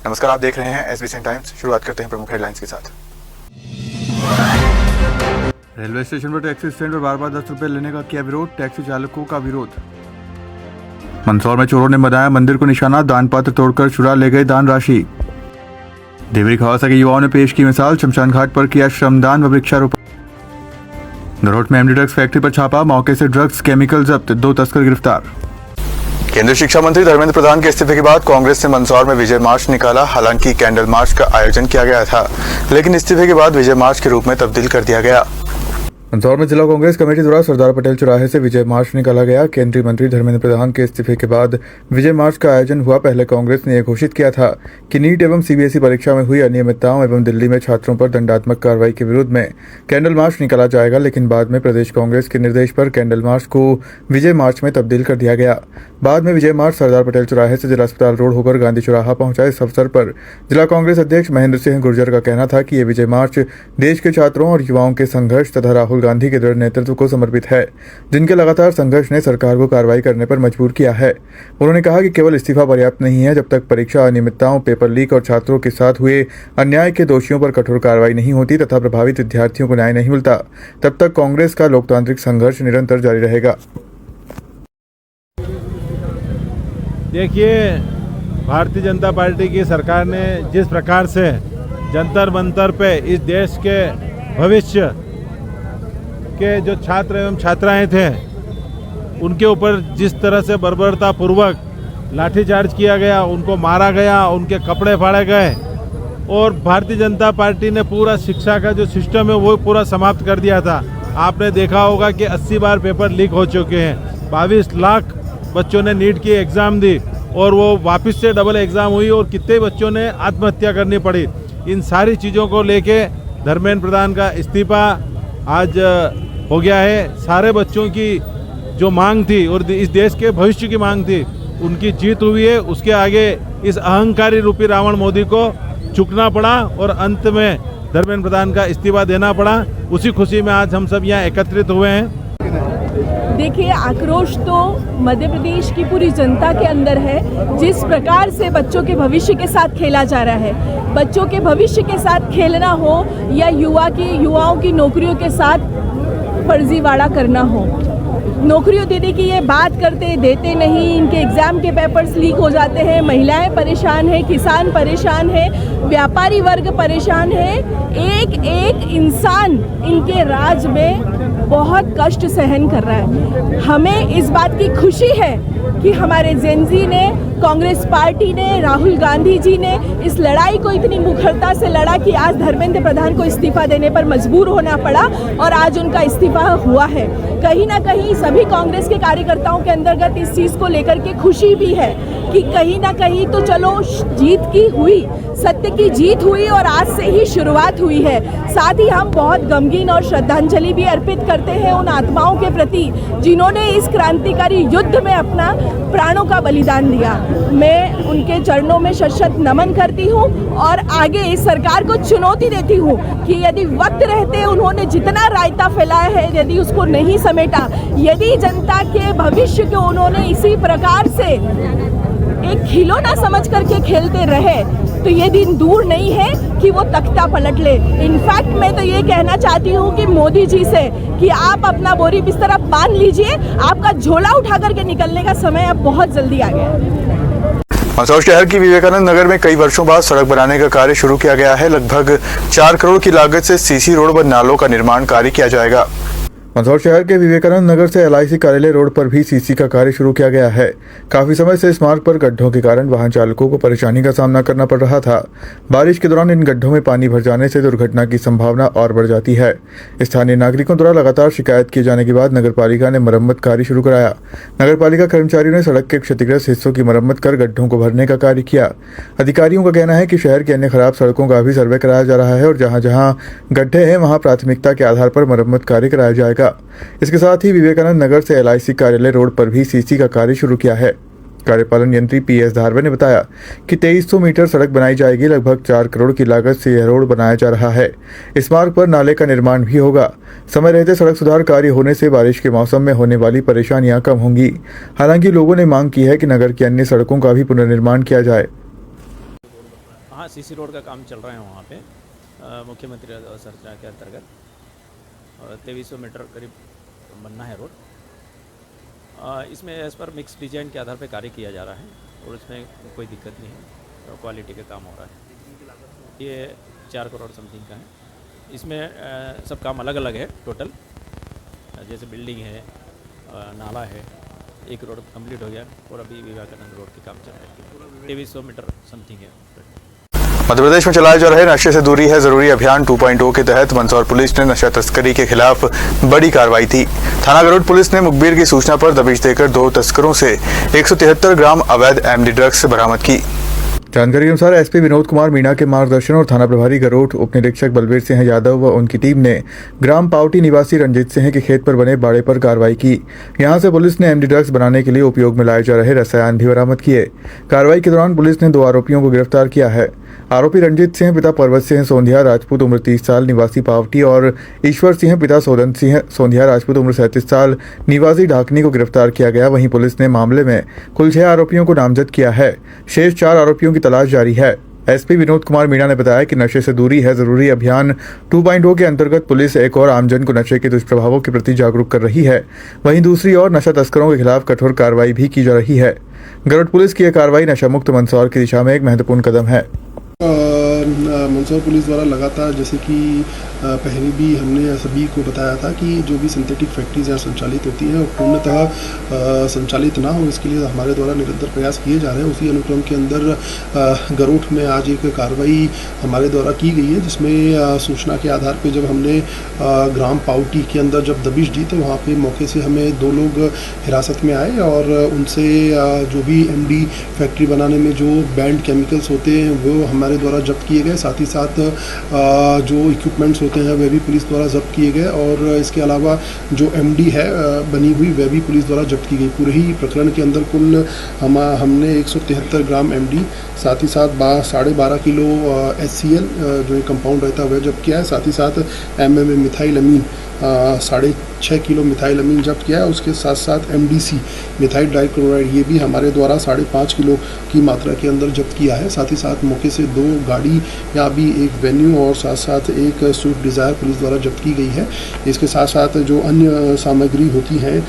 नमस्कार, आप देख रहे हैं एसबीसी टाइम्स। शुरुआत करते हैं प्रमुख हेडलाइंस के साथ। रेलवे स्टेशन पर टैक्सी स्टैंड पर बार 10 रुपए लेने का किया विरोध, टैक्सी चालकों का विरोध। मंदसौर में चोरों ने बनाया मंदिर को निशाना, दान पात्र तोड़कर चुरा ले गए दान राशि। देवरी खवासा के युवाओं ने पेश की मिसाल, शमशान घाट पर किया श्रमदान व वृक्षारोपण। नरोट में एमडी ड्रग्स फैक्ट्री पर छापा, मौके से ड्रग्स केमिकल जब्त, 2 तस्कर गिरफ्तार। केंद्रीय शिक्षा मंत्री धर्मेंद्र प्रधान के इस्तीफे के बाद कांग्रेस ने मंदसौर में विजय मार्च निकाला। हालांकि कैंडल मार्च का आयोजन किया गया था, लेकिन इस्तीफे के बाद विजय मार्च के रूप में तब्दील कर दिया गया। मंदसौर में जिला कांग्रेस कमेटी द्वारा सरदार पटेल चौराहे से विजय मार्च निकाला गया। केंद्रीय मंत्री धर्मेंद्र प्रधान के इस्तीफे के बाद विजय मार्च का आयोजन हुआ। पहले कांग्रेस ने यह घोषित किया था कि नीट एवं सीबीएसई परीक्षा में हुई अनियमितताओं एवं दिल्ली में छात्रों पर दंडात्मक कार्रवाई के विरोध में कैंडल मार्च निकाला जाएगा, लेकिन बाद में प्रदेश कांग्रेस के निर्देश पर कैंडल मार्च को विजय मार्च में तब्दील कर दिया गया। बाद में विजय मार्च सरदार पटेल चौराहे से जिला अस्पताल रोड होकर गांधी चौराहा पहुंचा। इस अवसर पर जिला कांग्रेस अध्यक्ष महेंद्र सिंह गुर्जर का कहना था कि यह विजय मार्च देश के छात्रों और युवाओं के संघर्ष तथा राहुल गांधी के दृढ़ नेतृत्व को समर्पित है, जिनके लगातार संघर्ष ने सरकार को कार्रवाई करने पर मजबूर किया है। उन्होंने कहा कि केवल इस्तीफा पर्याप्त नहीं है। जब तक परीक्षा अनियमितताओं, पेपर लीक और छात्रों के साथ हुए अन्याय के दोषियों पर कठोर कार्रवाई नहीं होती तथा प्रभावित विद्यार्थियों को न्याय नहीं मिलता, तब तक कांग्रेस का लोकतांत्रिक संघर्ष निरंतर जारी रहेगा। देखिए, भारतीय जनता पार्टी की सरकार ने जिस प्रकार से जंतर मंतर पे इस देश के भविष्य के जो छात्र एवं छात्राएं थे उनके ऊपर जिस तरह से बर्बरतापूर्वक लाठीचार्ज किया गया, उनको मारा गया, उनके कपड़े फाड़े गए और भारतीय जनता पार्टी ने पूरा शिक्षा का जो सिस्टम है वो पूरा समाप्त कर दिया था। आपने देखा होगा कि 80 बार पेपर लीक हो चुके हैं। 22 लाख बच्चों ने नीट की एग्ज़ाम दी और वो वापस से डबल एग्ज़ाम हुई और कितने बच्चों ने आत्महत्या करनी पड़ी। इन सारी चीज़ों को लेके धर्मेंद्र प्रधान का इस्तीफा आज हो गया है। सारे बच्चों की जो मांग थी और इस देश के भविष्य की मांग थी, उनकी जीत हुई है। उसके आगे इस अहंकारी रूपी रावण मोदी को झुकना पड़ा और अंत में धर्मेंद्र प्रधान का इस्तीफा देना पड़ा। उसी खुशी में आज हम सब यहाँ एकत्रित हुए हैं। देखिए, आक्रोश तो मध्य प्रदेश की पूरी जनता के अंदर है। जिस प्रकार से बच्चों के भविष्य के साथ खेला जा रहा है, बच्चों के भविष्य के साथ खेलना हो या युवाओं की नौकरियों के साथ फर्जीवाड़ा करना हो, नौकरियों देने की ये बात करते देते नहीं, इनके एग्ज़ाम के पेपर्स लीक हो जाते हैं, महिलाएं परेशान हैं, किसान परेशान है, व्यापारी वर्ग परेशान है। एक एक इंसान इनके राज में बहुत कष्ट सहन कर रहा है। हमें इस बात की खुशी है कि हमारे जेनजी ने, कांग्रेस पार्टी ने, राहुल गांधी जी ने इस लड़ाई को इतनी मुखरता से लड़ा कि आज धर्मेंद्र प्रधान को इस्तीफा देने पर मजबूर होना पड़ा और आज उनका इस्तीफा हुआ है। कहीं ना कहीं सभी कांग्रेस के कार्यकर्ताओं के अंतर्गत इस चीज़ को लेकर के खुशी भी है कि कहीं ना कहीं तो चलो जीत की हुई, सत्य की जीत हुई और आज से ही शुरुआत हुई है। साथ ही हम बहुत गमगीन और श्रद्धांजलि भी अर्पित करते हैं उन आत्माओं के प्रति जिन्होंने इस क्रांतिकारी युद्ध में अपना प्राणों का बलिदान दिया। मैं उनके चरणों में शत नमन करती हूँ और आगे इस सरकार को चुनौती देती हूँ कि यदि वक्त रहते उन्होंने जितना रायता फैलाया है, यदि उसको नहीं समेटा, यदि जनता के भविष्य को उन्होंने इसी प्रकार से एक खिलौना समझ करके खेलते रहे, तो ये दिन दूर नहीं है कि वो तख्ता पलट ले। इनफैक्ट मैं तो ये कहना चाहती हूँ कि मोदी जी से कि आप अपना बोरी बिस्तर अब बांध लीजिए, आपका झोला उठा करके निकलने का समय अब बहुत जल्दी आ गया है। मंदसौर शहर की विवेकानंद नगर में कई वर्षों बाद सड़क बनाने का कार्य शुरू किया गया है। लगभग 4 करोड़ की लागत से सीसी रोड व नालों का निर्माण कार्य किया जाएगा। मंदसौर शहर के विवेकानंद नगर से LIC कार्यालय रोड पर भी सीसी का कार्य शुरू किया गया है। काफी समय से इस मार्ग पर गड्ढों के कारण वाहन चालकों को परेशानी का सामना करना पड़ रहा था। बारिश के दौरान इन गड्ढों में पानी भर जाने से दुर्घटना की संभावना और बढ़ जाती है। स्थानीय नागरिकों द्वारा लगातार शिकायत किए जाने के बाद नगर पालिका ने मरम्मत कार्य शुरू कराया। नगर पालिका कर्मचारियों ने सड़क के क्षतिग्रस्त हिस्सों की मरम्मत कर गड्ढों को भरने का कार्य किया। अधिकारियों का कहना है कि शहर की अन्य खराब सड़कों का भी सर्वे कराया जा रहा है और जहां जहां गड्ढे हैं वहां प्राथमिकता के आधार पर मरम्मत कार्य कराया जाएगा। इसके साथ ही विवेकानंद नगर से LIC कार्यालय रोड पर भी सीसी का कार्य शुरू किया है। कार्यपालन यंत्री PS धारवे ने बताया कि 2300 मीटर सड़क बनाई जाएगी। लगभग 4 करोड़ की लागत से यह रोड बनाया जा रहा है। इस मार्ग पर नाले का निर्माण भी होगा। समय रहते सड़क सुधार कार्य होने से बारिश के मौसम में होने वाली परेशानियां कम होंगी। हालांकि लोगों ने मांग की है कि नगर की अन्य सड़कों का भी पुनर्निर्माण किया जाए। सीसी रोड का काम चल रहा है वहाँ पे मुख्यमंत्री आवास योजना के अंतर्गत 2300 मीटर करीब बनना है रोड। इसमें एज पर मिक्स डिजाइन के आधार पर कार्य किया जा रहा है और इसमें कोई दिक्कत नहीं है, तो क्वालिटी का काम हो रहा है। ये 4 करोड़ समथिंग का है। इसमें सब काम अलग अलग है टोटल, जैसे बिल्डिंग है, नाला है, एक रोड कंप्लीट हो गया और अभी विवेकानंद रोड के काम चल रहा है। 2300 मीटर समथिंग है। मध्य प्रदेश में चलाए जा रहे नशे से दूरी है जरूरी अभियान 2.0 के तहत मंदसौर पुलिस ने नशा तस्करी के खिलाफ बड़ी कार्रवाई की। थाना गरुड़ पुलिस ने मुखबिर की सूचना पर दबिश देकर 2 तस्करों से 173 ग्राम अवैध एमडी ड्रग्स बरामद की। जानकारी के अनुसार एसपी विनोद कुमार मीणा के मार्गदर्शन और थाना प्रभारी गरुड़ उप निरीक्षक बलबीर सिंह यादव व उनकी टीम ने ग्राम पावटी निवासी रंजीत सिंह के खेत पर बने बाड़े पर कार्रवाई की। यहां से पुलिस ने एमडी ड्रग्स बनाने के लिए उपयोग में लाए जा रहे रसायन भी बरामद किए। कार्रवाई के दौरान पुलिस ने 2 आरोपियों को गिरफ्तार किया है। आरोपी रंजीत सिंह पिता पर्वत सिंह सोंधिया राजपूत उम्र 30 साल निवासी पावटी और ईश्वर सिंह पिता सोदन सिंह सोंधिया राजपूत उम्र 37 साल निवासी ढाकनी को गिरफ्तार किया गया। वहीं पुलिस ने मामले में कुल 6 आरोपियों को नामजद किया है। शेष 4 आरोपियों की तलाश जारी है। एसपी विनोद कुमार मीणा ने बताया कि नशे से दूरी है जरूरी अभियान 2.0 के अंतर्गत पुलिस एक और आमजन को नशे के दुष्प्रभावों के प्रति जागरूक कर रही है। वहीं दूसरी ओर नशा तस्करों के खिलाफ कठोर कार्रवाई भी की जा रही है। गरुड़ पुलिस की यह कार्रवाई नशा मुक्त मंदसौर की दिशा में एक महत्वपूर्ण कदम है। मंदसौर पुलिस द्वारा लगातार, जैसे कि पहले भी हमने सभी को बताया था कि जो भी सिंथेटिक फैक्ट्रीज यहाँ संचालित होती हैं वो पूर्णतः संचालित ना हो, इसके लिए हमारे द्वारा निरंतर प्रयास किए जा रहे हैं। उसी अनुक्रम के अंदर गरुड़ में आज एक कार्रवाई हमारे द्वारा की गई है, जिसमें सूचना के आधार पर जब हमने ग्राम पावटी के अंदर जब दबिश दी तो वहाँ पर मौके से हमें 2 लोग हिरासत में आए और उनसे जो भी एमडी फैक्ट्री बनाने में जो बैंड केमिकल्स होते हैं वो हमारे द्वारा जब्त किए गए। साथ ही साथ जो इक्विपमेंट्स होते हैं वह भी पुलिस द्वारा जब्त किए गए और इसके अलावा जो एमडी है बनी हुई वह भी पुलिस द्वारा जब्त की गई। पूरे ही प्रकरण के अंदर कुल हमने 173 ग्राम एमडी, साथ ही साथ 12.5 किलो HCl जो एक कंपाउंड रहता है वह जब्त किया है। साथ ही साथ MMA मिथाइल अमीन 6.5 किलो मिथाइल अमीन जब्त किया है। उसके साथ साथ MDC मिथाइल डाइक्लोराइड ये भी हमारे द्वारा 5.5 किलो की मात्रा के अंदर जब्त किया है। साथ ही साथ मौके से 2 गाड़ी या भी एक वेन्यू और साथ साथ एक स्विफ्ट डिज़ायर पुलिस द्वारा जब्त की गई है। इसके साथ साथ जो अन्य सामग्री होती हैं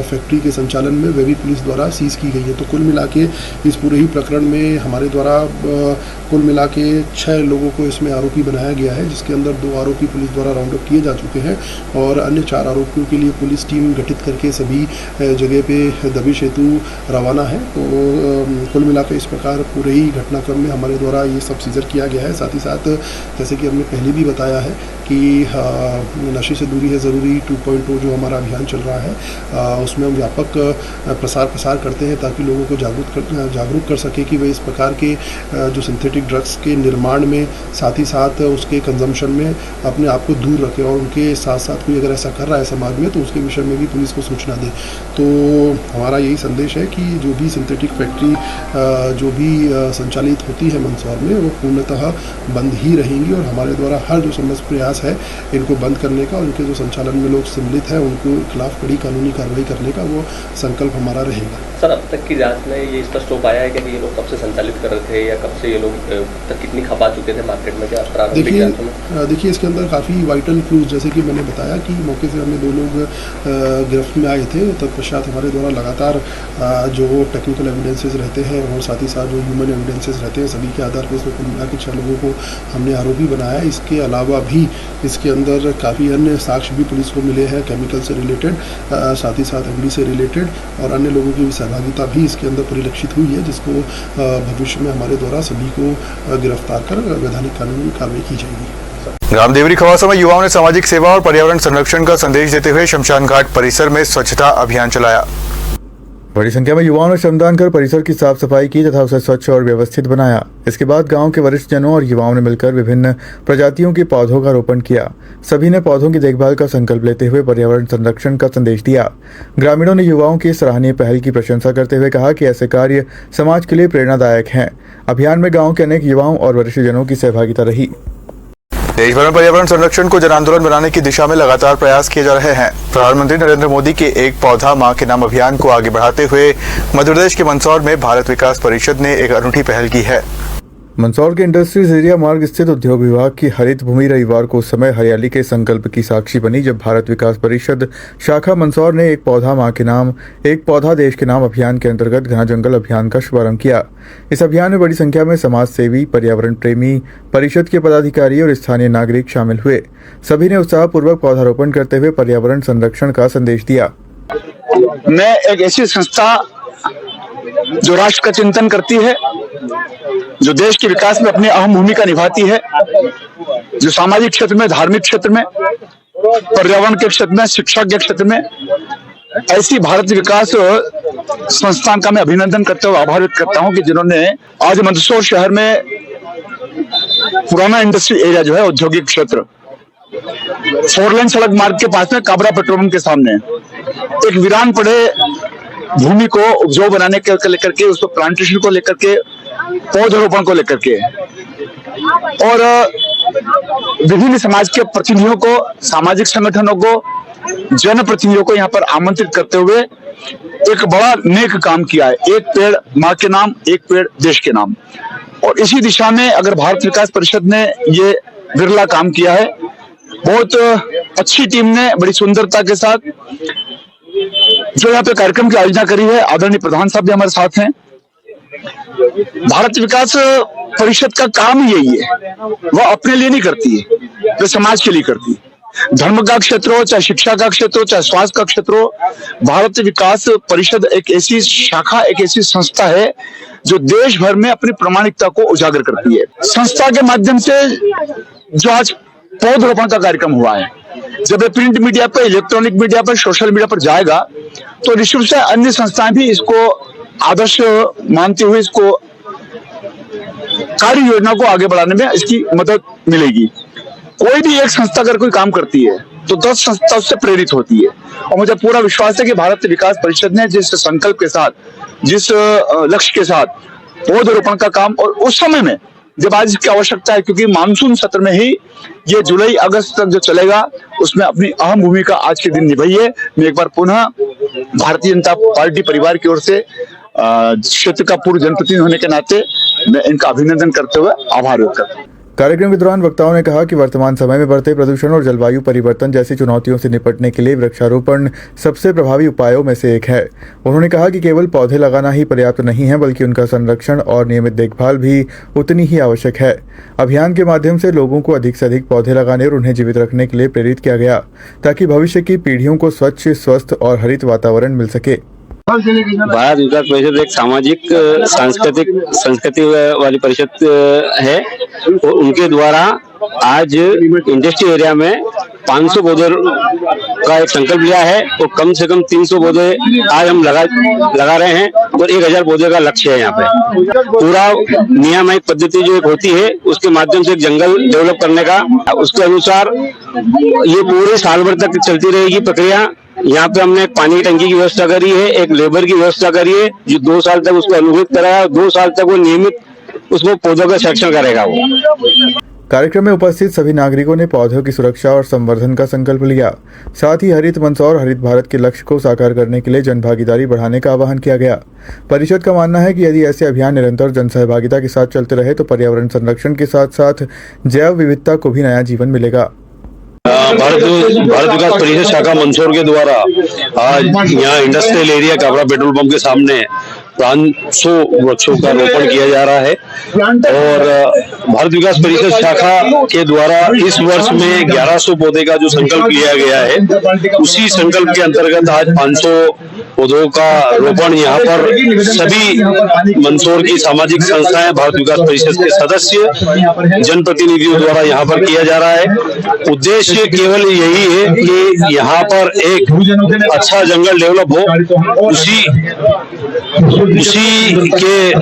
फैक्ट्री के संचालन में वह भी पुलिस द्वारा सीज की गई है। तो कुल मिला के इस पूरे ही प्रकरण में हमारे द्वारा कुल मिला के 6 लोगों को इसमें आरोपी बनाया गया है, जिसके अंदर 2 आरोपी पुलिस द्वारा राउंड अप किए जा चुके हैं और अन्य 4 आरोपियों के लिए पुलिस टीम गठित करके सभी जगह पे दबिश हेतु रवाना है। तो कुल मिलाकर इस प्रकार पूरे ही घटनाक्रम में हमारे द्वारा ये सब सीजर किया गया है। साथ ही साथ जैसे कि हमने पहले भी बताया है कि नशे से दूरी है ज़रूरी 2.0 जो हमारा अभियान चल रहा है उसमें हम व्यापक प्रसार करते हैं ताकि लोगों को जागरूक कर सके कि वे इस प्रकार के जो सिंथेटिक ड्रग्स के निर्माण में, साथ ही साथ उसके कंजम्पशन में अपने आप को दूर रखें और उनके साथ साथ कोई अगर ऐसा कर रहा है समाज में तो उसके विषय में भी पुलिस को सूचना दें। तो हमारा यही संदेश है कि जो भी सिंथेटिक फैक्ट्री जो भी संचालित होती है मंदसौर में वो पूर्णतः बंद ही रहेंगी और हमारे द्वारा हर जो समस्त प्रयास है इनको बंद करने का और उनके जो संचालन में लोग सम्मिलित हैं उनको खिलाफ कड़ी कानूनी कार्रवाई करने का वो संकल्प हमारा रहेगा। सर, अब तक की जांच में ये स्पष्ट हो पाया है कि ये लोग कब से संचालित कर रहे थे या कब से ये लोग तक कितनी खपा चुके थे मार्केट में? क्या प्रारंभिक जांचों में देखिए इसके अंदर काफ़ी वाइटल क्लूज, जैसे कि मैंने बताया कि मौके से हमें 2 लोग गिरफ्त में आए थे। तत्पश्चात हमारे द्वारा लगातार जो टेक्निकल एविडेंसेस रहते हैं और साथ ही साथ जो ह्यूमन एविडेंसेस रहते हैं सभी के आधार पर इसमें कुल मिला के 6 लोगों को हमने आरोपी बनाया। इसके अलावा भी इसके अंदर काफ़ी अन्य साक्ष्य भी पुलिस को मिले हैं केमिकल से रिलेटेड, साथ ही साथ एमडी से रिलेटेड और अन्य लोगों की भी सहभागिता भी इसके अंदर परिलक्षित हुई है, जिसको भविष्य में हमारे द्वारा सभी को गिरफ्तार कर वैधानिक कानूनी कार्रवाई की जाएगी। ग्राम देवरी खवासा में युवाओं ने सामाजिक सेवा और पर्यावरण संरक्षण का संदेश देते हुए शमशान घाट परिसर में स्वच्छता अभियान चलाया। बड़ी संख्या में युवाओं ने श्रमदान कर परिसर की साफ सफाई की तथा उसे स्वच्छ और व्यवस्थित बनाया। इसके बाद गांव के वरिष्ठ जनों और युवाओं ने मिलकर विभिन्न प्रजातियों के पौधों का रोपण किया। सभी ने पौधों की देखभाल का संकल्प लेते हुए पर्यावरण संरक्षण का संदेश दिया। ग्रामीणों ने युवाओं की सराहनीय पहल की प्रशंसा करते हुए कहा कि ऐसे कार्य समाज के लिए प्रेरणादायक हैं। अभियान में गाँव के अनेक युवाओं और वरिष्ठ जनों की सहभागिता रही। देश भर में पर्यावरण संरक्षण को जन आंदोलन बनाने की दिशा में लगातार प्रयास किए जा रहे हैं। प्रधानमंत्री नरेंद्र मोदी के एक पौधा मां के नाम अभियान को आगे बढ़ाते हुए मध्य प्रदेश के मंदसौर में भारत विकास परिषद ने एक अनूठी पहल की है। मंदसौर के इंडस्ट्रीज एरिया मार्ग स्थित उद्योग विभाग की हरित भूमि रविवार को उस समय हरियाली के संकल्प की साक्षी बनी जब भारत विकास परिषद शाखा मंदसौर ने एक पौधा मां के नाम एक पौधा देश के नाम अभियान के अंतर्गत घना जंगल अभियान का शुभारंभ किया। इस अभियान में बड़ी संख्या में समाज सेवी, पर्यावरण प्रेमी, परिषद के पदाधिकारी और स्थानीय नागरिक शामिल हुए। सभी ने उत्साहपूर्वक पौधारोपण करते हुए पर्यावरण संरक्षण का संदेश दिया। मैं एक ऐसी संस्था जो राष्ट्र का चिंतन करती है, जो देश के विकास में अपनी अहम भूमिका निभाती है, जो सामाजिक क्षेत्र में, धार्मिक क्षेत्र में, पर्यावरण के क्षेत्र में, शिक्षा के क्षेत्र में, ऐसी भारत विकास संस्थान का मैं अभिनंदन करते हुए आभार व्यक्त करता हूं कि जिन्होंने आज मंदसौर शहर में पुराना इंडस्ट्री एरिया जो है औद्योगिक क्षेत्र 4 लेन सड़क मार्ग के पास में काबरा पेट्रोल पंप के सामने एक वीरान पड़े भूमि को उपजाऊ बनाने के लेकर के, उसको प्लांटेशन को लेकर के, पौधरोपण को लेकर के और विभिन्न समाज के प्रतिनिधियों को, सामाजिक संगठनों को, जनप्रतिनिधियों को यहाँ पर आमंत्रित करते हुए एक बड़ा नेक काम किया है। एक पेड़ माँ के नाम, एक पेड़ देश के नाम। और इसी दिशा में अगर भारत विकास परिषद ने ये विरला काम किया है, बहुत अच्छी टीम ने बड़ी सुंदरता के साथ जो यहाँ पे कार्यक्रम की आयोजना करी है। आदरणीय प्रधान साहब भी हमारे साथ हैं। भारत विकास परिषद का काम ही यही है, वह अपने लिए नहीं करती है, वह समाज के लिए करती है। धर्म का क्षेत्र हो, चाहे शिक्षा का क्षेत्र हो, चाहे स्वास्थ्य का क्षेत्र हो, भारत विकास परिषद एक ऐसी शाखा, एक ऐसी संस्था है जो देश भर में अपनी प्रामाणिकता को उजागर करती है। संस्था के माध्यम से जो आज पौधरोपण का कार्यक्रम हुआ है, जब ये प्रिंट मीडिया पर, इलेक्ट्रॉनिक मीडिया पर, सोशल मीडिया पर जाएगा तो निश्चित रूप से अन्य संस्थाएं भी इसको आदर्श मानते हुए इसको कार्य योजना को आगे बढ़ाने में इसकी मदद मिलेगी। कोई भी एक संस्था अगर कोई काम करती है तो 10 संस्था उससे प्रेरित होती है। और मुझे पूरा विश्वास है कि भारत विकास परिषद ने जिस संकल्प के साथ, जिस लक्ष्य के साथ पौधरोपण का काम, और उस समय में जब आज इसकी आवश्यकता है, क्योंकि मानसून सत्र में ही ये जुलाई अगस्त तक जो चलेगा उसमें अपनी अहम भूमिका आज के दिन निभाई है। मैं एक बार पुनः भारतीय जनता पार्टी परिवार की ओर से क्षेत्र का पूर्व जनप्रतिनिधि होने के नाते मैं इनका अभिनंदन करते हुए आभार व्यक्त करता हूँ। कार्यक्रम के दौरान वक्ताओं ने कहा कि वर्तमान समय में बढ़ते प्रदूषण और जलवायु परिवर्तन जैसी चुनौतियों से निपटने के लिए वृक्षारोपण सबसे प्रभावी उपायों में से एक है। उन्होंने कहा कि केवल पौधे लगाना ही पर्याप्त नहीं है, बल्कि उनका संरक्षण और नियमित देखभाल भी उतनी ही आवश्यक है। अभियान के माध्यम से लोगों को अधिक से अधिक पौधे लगाने और उन्हें जीवित रखने के लिए प्रेरित किया गया, ताकि भविष्य की पीढ़ियों को स्वच्छ, स्वस्थ और हरित वातावरण मिल सके। भारत विकास परिषद एक सामाजिक सांस्कृतिक संस्कृति वाली परिषद है और उनके द्वारा आज इंडस्ट्री एरिया में 500 पौधे का एक संकल्प लिया है और कम से कम 300 पौधे आज हम लगा रहे हैं और 1000 पौधे का लक्ष्य है। यहाँ पे पूरा नियामक पद्धति जो एक होती है उसके माध्यम से एक जंगल डेवलप करने का, उसके अनुसार ये पूरे साल भर तक चलती रहेगी प्रक्रिया। यहाँ पे हमने एक पानी की टंकी की व्यवस्था करी है, एक लेबर की व्यवस्था करी है जो 2 साल तक उसको अनुभूत कराया, 2 साल तक वो नियमित उसको पौधों का संरक्षण करेगा। वो कार्यक्रम में उपस्थित सभी नागरिकों ने पौधों की सुरक्षा और संवर्धन का संकल्प लिया। साथ ही हरित मंदसौर, हरित भारत के लक्ष्य को साकार करने के लिए जनभागीदारी बढ़ाने का आह्वान किया गया। परिषद का मानना है कि यदि ऐसे अभियान निरंतर जनसहभागिता के साथ चलते रहे तो पर्यावरण संरक्षण के साथ साथ जैव विविधता को भी नया जीवन मिलेगा। भारत विकास परिषद शाखा मंदसौर के द्वारा आज यहाँ industrial area Kabra petrol pump के सामने 500 वृक्षों का रोपण किया जा रहा है और भारत विकास परिषद शाखा के द्वारा इस वर्ष में 1100 पौधे का जो संकल्प लिया गया है, उसी संकल्प के अंतर्गत आज 500 पौधों का रोपण यहाँ पर सभी मंदसौर की सामाजिक संस्थाएं, भारत विकास परिषद के सदस्य, जनप्रतिनिधियों द्वारा यहाँ पर किया जा रहा है। उद्देश्य केवल यही है कि यहाँ पर एक अच्छा जंगल डेवलप हो, उसी के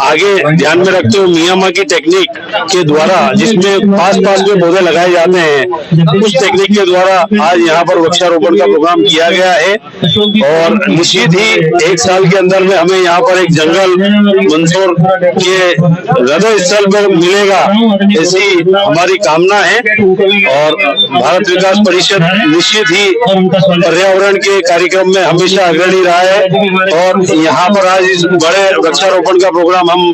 आगे ध्यान में रखते हुए मियामाकी टेक्निक के द्वारा जिसमें पास में पौधे लगाए जाते हैं, उस टेक्निक के द्वारा आज यहाँ पर वृक्षारोपण का प्रोग्राम किया गया है और निश्चित ही 1 साल के अंदर में हमें यहाँ पर एक जंगल मंदसौर के हृदय स्थल पर मिलेगा, ऐसी हमारी कामना है। और भारत विकास परिषद निश्चित ही पर्यावरण के कार्यक्रम में हमेशा अग्रणी रहा है और यहाँ पर आज इस बड़े वृक्षारोपण का प्रोग्राम हम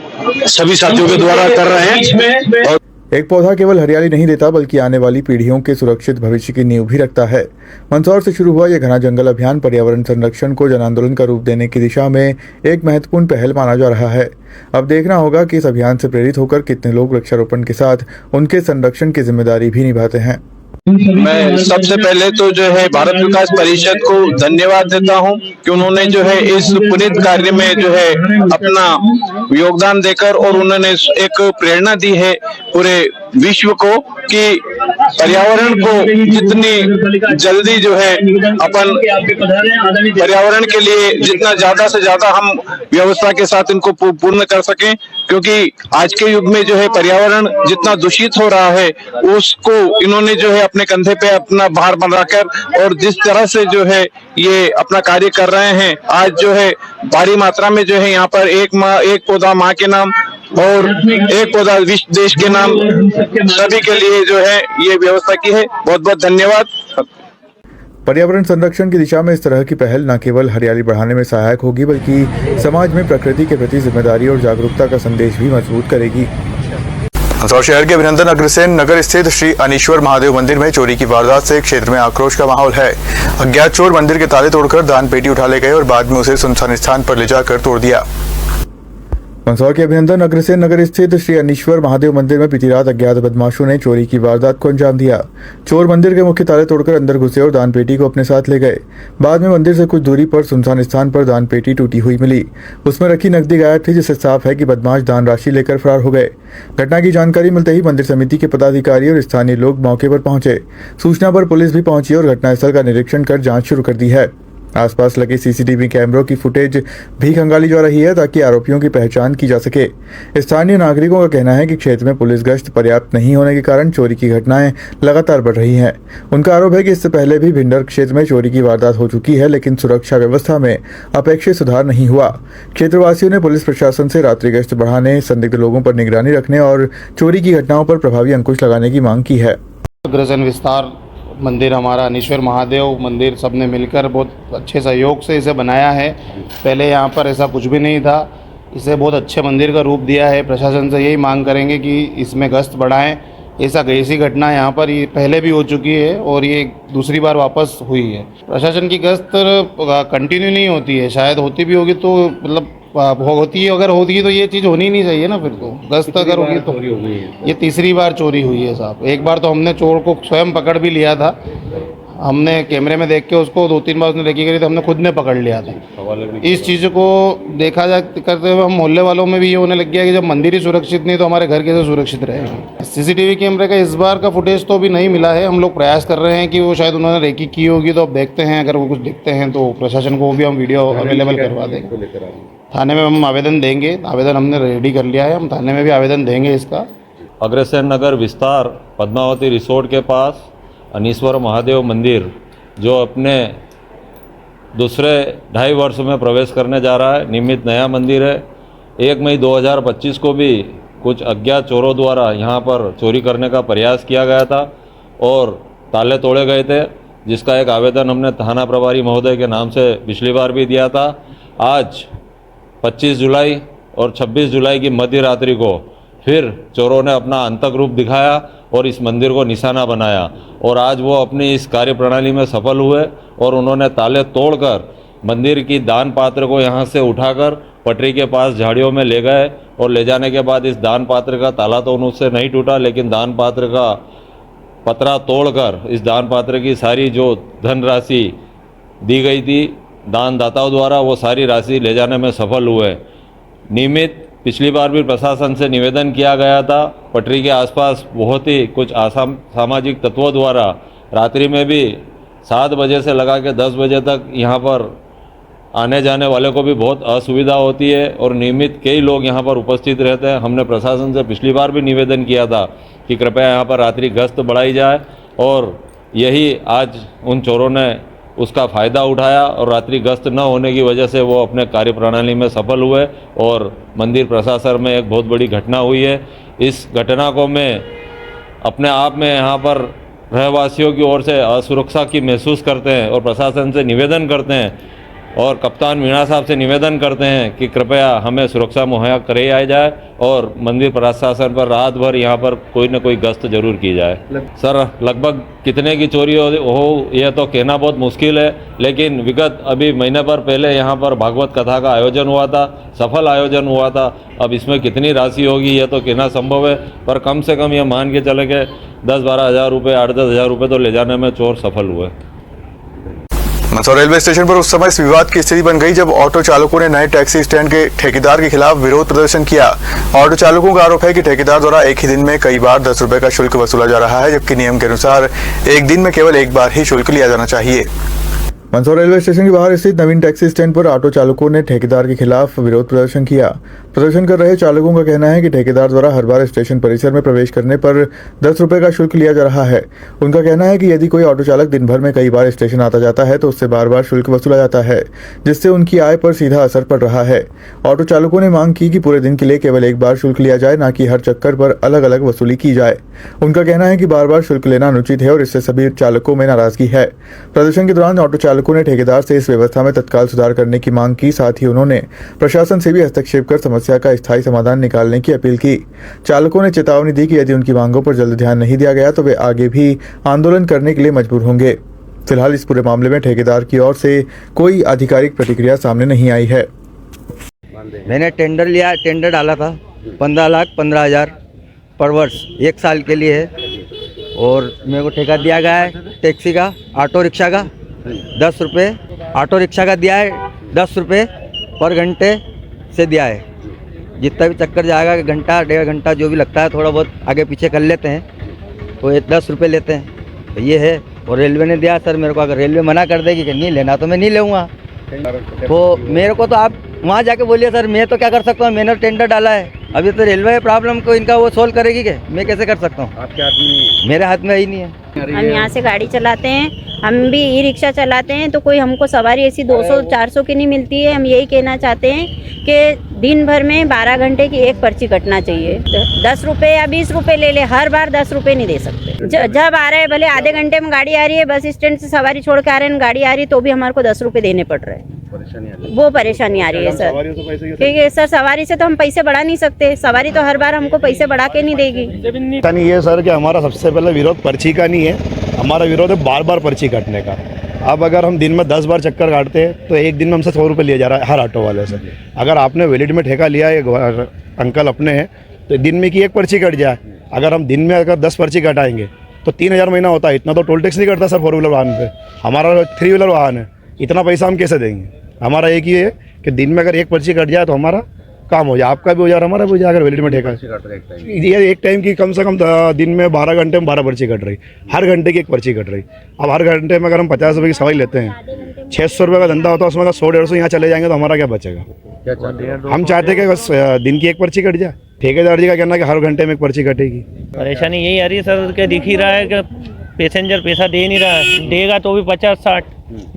सभी साथियों के द्वारा कर रहे हैं। और एक पौधा केवल हरियाली नहीं देता बल्कि आने वाली पीढ़ियों के सुरक्षित भविष्य की नींव भी रखता है। मंदसौर से शुरू हुआ यह घना जंगल अभियान पर्यावरण संरक्षण को जन आंदोलन का रूप देने की दिशा में एक महत्वपूर्ण पहल माना जा रहा है। अब देखना होगा कि इस अभियान से प्रेरित होकर कितने लोग वृक्षारोपण के साथ उनके संरक्षण की जिम्मेदारी भी निभाते हैं। मैं सबसे पहले तो जो है भारत विकास परिषद को धन्यवाद देता हूं कि उन्होंने जो है इस पुनीत कार्य में जो है अपना योगदान देकर और उन्होंने एक प्रेरणा दी है पूरे विश्व को कि पर्यावरण को जितनी जल्दी जो है अपन पर्यावरण के लिए जितना ज्यादा से ज्यादा हम व्यवस्था के साथ इनको पूर्ण कर सकें, क्योंकि आज के युग में जो है पर्यावरण जितना दूषित हो रहा है उसको इन्होंने जो है अपने कंधे पे अपना भार बनाकर और जिस तरह से जो है ये अपना कार्य कर रहे हैं, आज जो है भारी मात्रा में जो है यहाँ पर एक पौधा माँ के नाम और एक पौधा विश्व देश के नाम सभी के लिए जो है ये व्यवस्था की है। बहुत बहुत धन्यवाद। पर्यावरण संरक्षण की दिशा में इस तरह की पहल न केवल हरियाली बढ़ाने में सहायक होगी बल्कि समाज में प्रकृति के प्रति जिम्मेदारी और जागरूकता का संदेश भी मजबूत करेगी। मंदसौर शहर के अभिनंदन अग्रसेन नगर स्थित श्री अनीश्वर महादेव मंदिर में चोरी की वारदात से क्षेत्र में आक्रोश का माहौल है। अज्ञात चोर मंदिर के ताले तोड़कर दान पेटी उठा ले गए और बाद में उसे सुनसान स्थान पर ले जाकर तोड़ दिया। मंदसौर के अभिनंदन अग्रसेन नगर स्थित श्री अनीश्वर महादेव मंदिर में बीती रात अज्ञात बदमाशों ने चोरी की वारदात को अंजाम दिया। चोर मंदिर के मुख्य ताले तोड़कर अंदर घुसे और दान पेटी को अपने साथ ले गए। बाद में मंदिर से कुछ दूरी पर सुनसान स्थान पर दान पेटी टूटी हुई मिली। उसमें रखी नकदी गायब थी, जिससे साफ है कि बदमाश दान राशि लेकर फरार हो गए। घटना की जानकारी मिलते ही मंदिर समिति के पदाधिकारी और स्थानीय लोग मौके पर पहुंचे। सूचना पर पुलिस भी पहुंची और घटनास्थल का निरीक्षण कर जाँच शुरू कर दी है। आसपास लगे सीसीटीवी कैमरों की फुटेज भी खंगाली जा रही है ताकि आरोपियों की पहचान की जा सके। स्थानीय नागरिकों का कहना है कि क्षेत्र में पुलिस गश्त पर्याप्त नहीं होने के कारण चोरी की घटनाएं लगातार बढ़ रही हैं। उनका आरोप है कि इससे पहले भी भिंडर क्षेत्र में चोरी की वारदात हो चुकी है, लेकिन सुरक्षा व्यवस्था में अपेक्षित सुधार नहीं हुआ। क्षेत्रवासियों ने पुलिस प्रशासन से रात्रि गश्त बढ़ाने, संदिग्ध लोगों पर निगरानी रखने और चोरी की घटनाओं पर प्रभावी अंकुश लगाने की मांग की है। अग्रसेन विस्तार मंदिर हमारा अनीश्वर महादेव मंदिर सबने मिलकर बहुत अच्छे सहयोग से इसे बनाया है। पहले यहाँ पर ऐसा कुछ भी नहीं था, इसे बहुत अच्छे मंदिर का रूप दिया है। प्रशासन से यही मांग करेंगे कि इसमें गश्त बढ़ाएं। ऐसी घटना यहाँ पर ये पहले भी हो चुकी है और ये दूसरी बार वापस हुई है। प्रशासन की गश्त कंटिन्यू नहीं होती है, शायद होती भी होगी तो मतलब होती है, अगर होती है तो ये चीज़ होनी नहीं चाहिए ना। फिर तो गश्त अगर होगी तो ये तीसरी बार चोरी हुई है साहब। एक बार तो हमने चोर को स्वयं पकड़ भी लिया था, हमने कैमरे में देख के उसको 2-3 बार उसने रेकी करी तो हमने खुद ने पकड़ लिया था। इस चीज़ को देखा जा करते हुए हम मोहल्ले वालों में भी ये होने लग गया कि जब मंदिर ही सुरक्षित नहीं तो हमारे घर कैसे सुरक्षित रहेंगे। सीसीटीवी कैमरे का इस बार का फुटेज तो अभी नहीं मिला है। हम लोग प्रयास कर रहे हैं कि वो शायद उन्होंने रेकी की होगी, तो अब देखते हैं। अगर वो कुछ दिखते हैं तो प्रशासन को भी हम वीडियो अवेलेबल करवा देंगे। थाने में हम आवेदन देंगे, आवेदन हमने रेडी कर लिया है, हम थाने में भी आवेदन देंगे इसका। अग्रसेन नगर विस्तार पद्मावती रिसोर्ट के पास अनीश्वर महादेव मंदिर जो अपने दूसरे 2.5 वर्ष में प्रवेश करने जा रहा है, नियमित नया मंदिर है। 1 मई 2025 को भी कुछ अज्ञात चोरों द्वारा यहाँ पर चोरी करने का प्रयास किया गया था और ताले तोड़े गए थे, जिसका एक आवेदन हमने थाना प्रभारी महोदय के नाम से पिछली बार भी दिया था। आज 25 जुलाई और 26 जुलाई की मध्य रात्रि को फिर चोरों ने अपना आंतक रूप दिखाया और इस मंदिर को निशाना बनाया और आज वो अपनी इस कार्य प्रणाली में सफल हुए और उन्होंने ताले तोड़कर मंदिर की दान पात्र को यहाँ से उठाकर पटरी के पास झाड़ियों में ले गए और ले जाने के बाद इस दान पात्र का ताला तो उनसे नहीं टूटा, लेकिन दान पात्र का पतरा तोड़कर इस दान पात्र की सारी जो धनराशि दी गई थी दानदाताओं द्वारा, वो सारी राशि ले जाने में सफल हुए। नियमित पिछली बार भी प्रशासन से निवेदन किया गया था। पटरी के आसपास बहुत ही कुछ सामाजिक तत्वों द्वारा रात्रि में भी 7 बजे से लगा के 10 बजे तक यहाँ पर आने जाने वाले को भी बहुत असुविधा होती है और नियमित कई लोग यहाँ पर उपस्थित रहते हैं। हमने प्रशासन से पिछली बार भी निवेदन किया था कि कृपया यहाँ पर रात्रि गश्त बढ़ाई जाए और यही आज उन चोरों ने उसका फ़ायदा उठाया और रात्रि गश्त न होने की वजह से वो अपने कार्यप्रणाली में सफल हुए और मंदिर प्रशासन में एक बहुत बड़ी घटना हुई है। इस घटना को मैं अपने आप में यहाँ पर रहवासियों की ओर से असुरक्षा की महसूस करते हैं और प्रशासन से निवेदन करते हैं और कप्तान मीणा साहब से निवेदन करते हैं कि कृपया हमें सुरक्षा मुहैया कराई जाए और मंदिर प्रशासन पर रात भर यहाँ पर कोई न कोई गश्त जरूर की जाए। सर, लगभग कितने की चोरी हो यह तो कहना बहुत मुश्किल है, लेकिन विगत अभी महीने भर पहले यहाँ पर भागवत कथा का आयोजन हुआ था, सफल आयोजन हुआ था। अब इसमें कितनी राशि होगी यह तो कहना संभव है, पर कम से कम ये मान के चले कि 10-12 हज़ार रुपये, 8-10 हज़ार रुपये तो ले जाने में चोर सफल हुए। मंदसौर रेलवे स्टेशन पर उस समय इस विवाद की स्थिति बन गई जब ऑटो चालकों ने नए टैक्सी स्टैंड के ठेकेदार के खिलाफ विरोध प्रदर्शन किया। ऑटो चालकों का आरोप है कि ठेकेदार द्वारा एक ही दिन में कई बार 10 रुपए का शुल्क वसूला जा रहा है, जबकि नियम के अनुसार एक दिन में केवल एक बार ही शुल्क लिया जाना चाहिए। मंदसौर रेलवे स्टेशन के बाहर स्थित नवीन टैक्सी स्टैंड पर ऑटो चालकों ने ठेकेदार के खिलाफ विरोध प्रदर्शन किया। प्रदर्शन कर रहे चालकों का कहना है कि ठेकेदार द्वारा हर बार स्टेशन परिसर में प्रवेश करने पर 10 रुपए का शुल्क लिया जा रहा है। उनका कहना है कि यदि कोई ऑटो चालक दिन भर में कई बार स्टेशन आता जाता है तो उससे बार बार शुल्क वसूला जाता है, जिससे उनकी आय पर सीधा असर पड़ रहा है। ऑटो चालकों ने मांग की कि पूरे दिन के लिए केवल एक बार शुल्क लिया जाए, न कि हर चक्कर पर अलग अलग वसूली की जाए। उनका कहना है कि बार बार शुल्क लेना अनुचित है और इससे सभी चालकों में नाराजगी है। प्रदर्शन के दौरान ऑटो चालकों ने ठेकेदार से इस व्यवस्था में तत्काल सुधार करने की मांग की। साथ ही उन्होंने प्रशासन से भी हस्तक्षेप कर समस्या का स्थायी समाधान निकालने की अपील की। चालकों ने चेतावनी दी कि यदि उनकी मांगों पर जल्द ध्यान नहीं दिया गया तो वे आगे भी आंदोलन करने के लिए मजबूर होंगे। फिलहाल इस पूरे मामले में ठेकेदार की ओर से कोई आधिकारिक प्रतिक्रिया सामने नहीं आई है। मैंने टेंडर डाला था 15,15,000 पर वर्ष 1 साल के लिए है, और मेरे को ठेका दिया गया है टैक्सी का, ऑटो रिक्शा का 10 रुपये, ऑटो रिक्शा का दिया है 10 रुपये पर घंटे से दिया है। जितना भी चक्कर जाएगा, घंटा 1.5 घंटा जो भी लगता है, थोड़ा बहुत आगे पीछे कर लेते हैं तो 10 रुपये लेते हैं, तो ये है। और रेलवे ने दिया सर मेरे को, अगर रेलवे मना कर देगी कि नहीं लेना तो मैं नहीं लूँगा, तो मेरे को तो आप वहाँ जाके बोलिए सर, मैं तो क्या कर सकता हूँ, मैंने टेंडर डाला है। अभी तो रेलवे प्रॉब्लम को इनका वो सोल्व करेगी क्या, मैं कैसे कर सकता हूँ? आपके हाथ में नहीं है? मेरे हाथ में ही नहीं है। हम यहाँ से गाड़ी चलाते हैं, हम भी ई रिक्शा चलाते हैं, तो कोई हमको सवारी ऐसी 200-400 की नहीं मिलती है। हम यही कहना चाहते हैं कि दिन भर में 12 घंटे की एक पर्ची कटना चाहिए। 10 रुपये या 20 रुपये ले ले, हर बार 10 रुपये नहीं दे सकते। जब आ रहे हैं, भले आधे घंटे में गाड़ी आ रही है, बस स्टैंड से सवारी छोड़ के आ रहे हैं, गाड़ी आ रही है तो भी हमारे को 10 रुपये देने पड़ रहे हैं। वो परेशानी आ रही है सर, क्योंकि सर सवारी से तो हम पैसे बढ़ा नहीं सकते, सवारी तो हर बार हमको पैसे बढ़ा के नहीं देगी। नहीं है सर कि हमारा सबसे पहले विरोध पर्ची का नहीं है, हमारा विरोध है बार बार पर्ची काटने का। अब अगर हम दिन में 10 बार चक्कर काटते हैं तो एक दिन में हमसे 100 रुपये लिया जा रहा है हर ऑटो वाले से। अगर आपने वैलिड में ठेका लिया है, अंकल अपने हैं, तो दिन में की एक पर्ची कट जाए। अगर हम दिन में अगर 10 पर्ची कटाएंगे तो 3,000 महीना होता है। इतना तो टोल टैक्स नहीं करता सर 4 व्हीलर वाहन पे, हमारा 3 व्हीलर वाहन है, इतना पैसा हम कैसे देंगे? हमारा एक ही है कि दिन में अगर एक पर्ची कट जाए तो हमारा काम हो जाए, आपका भी हो जाए, हमारा भी हो जाए। अगर वैलिड में ठेका ये एक टाइम की कम से कम दिन में 12 घंटे में 12 पर्ची कट रही, हर घंटे की एक पर्ची कट रही। अब हर घंटे में अगर हम 50 रुपये की सवारी लेते हैं, 600 रुपये का धंधा होता है, उसमें अगर 100-150 यहाँ चले जाएंगे तो हमारा क्या बचेगा? हम चाहते हैं कि बस दिन की एक पर्ची कट जाए। ठेकेदार जी का कहना है कि हर घंटे में एक पर्ची कटेगी। परेशानी यही आ रही है सर कि दिख ही रहा है कि पैसेंजर पैसा दे नहीं रहा है, देगा तो भी 50-60,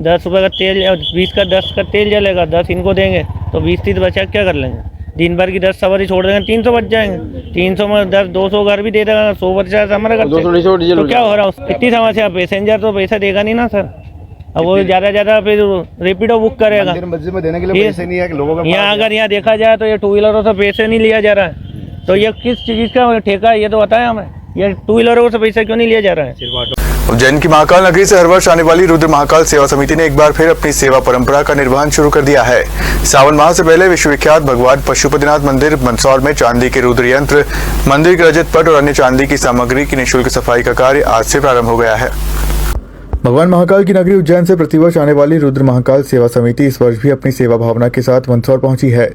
10 रुपये का तेल, 20 का 10 का तेल जलेगा, 10 इनको देंगे तो 20-30 बचा क्या कर लेंगे? दिन भर की 10 सवारी छोड़ देंगे, 300 बच जाएंगे। 300 में 10-200 घर भी दे देगा, 100 बचा हमारा घर, तो क्या हो रहा है? इतनी समस्या, पैसेंजर तो पैसा देगा नहीं ना सर। अब वो ज़्यादा फिर रेपिडो बुक करेगा, देने के लिए पैसे नहीं है लोगों के। यहाँ अगर यहाँ देखा जाए तो ये 2 व्हीलरों से पैसे नहीं लिया जा रहा है, तो ये किस चीज़ का ठेका है ये तो बताया हमें। ये 2 व्हीलरों से पैसा क्यों नहीं लिया जा रहा है? उज्जैन की महाकाल नगरी से हर वर्ष आने वाली रुद्र महाकाल सेवा समिति ने एक बार फिर अपनी सेवा परंपरा का निर्वहन शुरू कर दिया है। सावन माह से पहले विश्वविख्यात भगवान पशुपतिनाथ मंदिर मंदसौर में चांदी के रुद्र यंत्र, मंदिर के रजत पट और अन्य चांदी की सामग्री की निःशुल्क सफाई का कार्य आज से प्रारंभ हो गया है। भगवान महाकाल की नगरी उज्जैन से प्रतिवर्ष आने वाली रुद्र महाकाल सेवा समिति इस वर्ष भी अपनी सेवा भावना के साथ मंदसौर पहुंची है।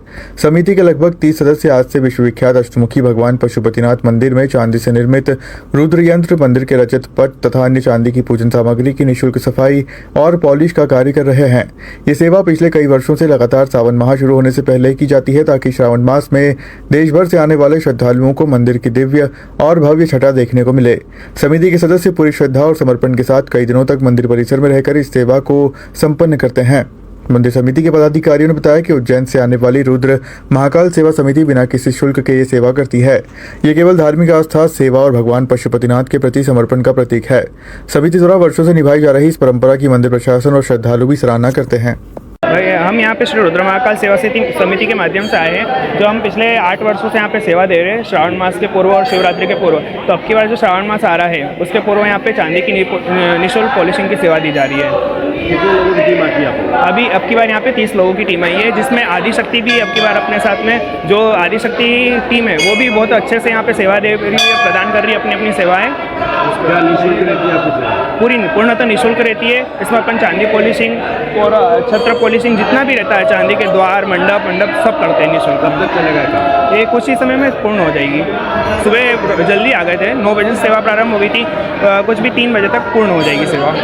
समिति के लगभग 30 सदस्य आज से विश्वविख्यात अष्टमुखी भगवान पशुपतिनाथ मंदिर में चांदी से निर्मित रुद्र यंत्र, मंदिर के रजत पट तथा अन्य चांदी की पूजन सामग्री की निःशुल्क सफाई और पॉलिश का कार्य कर रहे हैं। ये सेवा पिछले कई वर्षों से लगातार सावन माह शुरू होने से पहले ही की जाती है, ताकि श्रावण मास में देश भर से आने वाले श्रद्धालुओं को मंदिर की दिव्य और भव्य छटा देखने को मिले। समिति के सदस्य पूरी श्रद्धा और समर्पण के साथ कई दिनों तक मंदिर परिसर में रहकर इस सेवा को संपन्न करते हैं। मंदिर समिति के पदाधिकारियों ने बताया कि उज्जैन से आने वाली रुद्र महाकाल सेवा समिति बिना किसी शुल्क के ये सेवा करती है। ये केवल धार्मिक आस्था, सेवा और भगवान पशुपतिनाथ के प्रति समर्पण का प्रतीक है। समिति द्वारा वर्षों से निभाई जा रही इस परंपरा की मंदिर प्रशासन और श्रद्धालु भी सराहना करते हैं। हम यहाँ पे श्री रुद्र महाकाल सेवा समिति के माध्यम से आए हैं, जो हम पिछले 8 वर्षों से यहाँ पे सेवा दे रहे हैं, श्रावण मास के पूर्व और शिवरात्रि के पूर्व। तो अब की बार जो श्रावण मास आ रहा है उसके पूर्व यहाँ पे चांदी की निःशुल्क पॉलिशिंग की सेवा दी जा रही है। कितने लोगों की टीम आती है आपको? अभी अब की बार यहाँ पे 30 लोगों की टीम आई है, जिसमें आदिशक्ति भी अब की बार अपने साथ में, जो आदिशक्ति टीम है वो भी बहुत अच्छे से यहाँ पे सेवा दे रही है, प्रदान कर रही है अपनी अपनी सेवाएँ। क्या निःशुल्क रहती है आपकी सेवा? पूरी पूर्णतः निःशुल्क रहती है। इसमें अपन चांदी पॉलिशिंग और छत्र पॉलिशिंग जितना भी रहता है, चांदी के द्वार मंडप सब करते हैं निःशुल्क। कब तक चलेगा काम? ये कुछ ही समय में पूर्ण हो जाएगी। सुबह जल्दी आ गए थे, 9 बजे से सेवा प्रारंभ हो गई थी, कुछ भी 3 बजे तक पूर्ण हो जाएगी सेवा।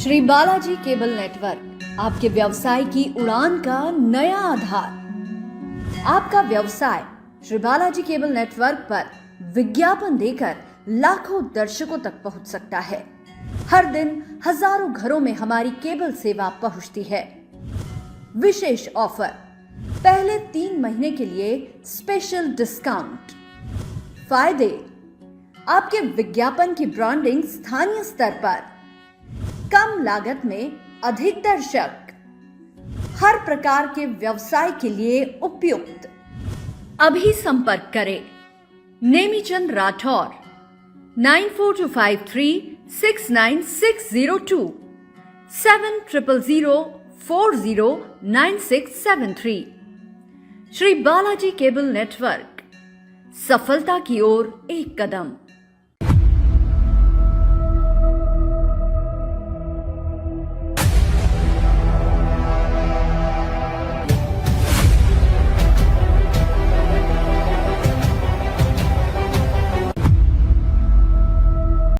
श्री बालाजी केबल नेटवर्क आपके व्यवसाय की उड़ान का नया आधार। आपका व्यवसाय श्री बालाजी केबल नेटवर्क पर विज्ञापन देकर लाखों दर्शकों तक पहुंच सकता है। हर दिन हजारों घरों में हमारी केबल सेवा पहुंचती है। विशेष ऑफर, पहले 3 महीने के लिए स्पेशल डिस्काउंट। फायदे, आपके विज्ञापन की ब्रांडिंग स्थानीय स्तर पर, कम लागत में अधिक दर्शक, हर प्रकार के व्यवसाय के लिए उपयुक्त। अभी संपर्क करें नेमीचंद राठौर 9425369602 7000409673। श्री बालाजी केबल नेटवर्क, सफलता की ओर एक कदम।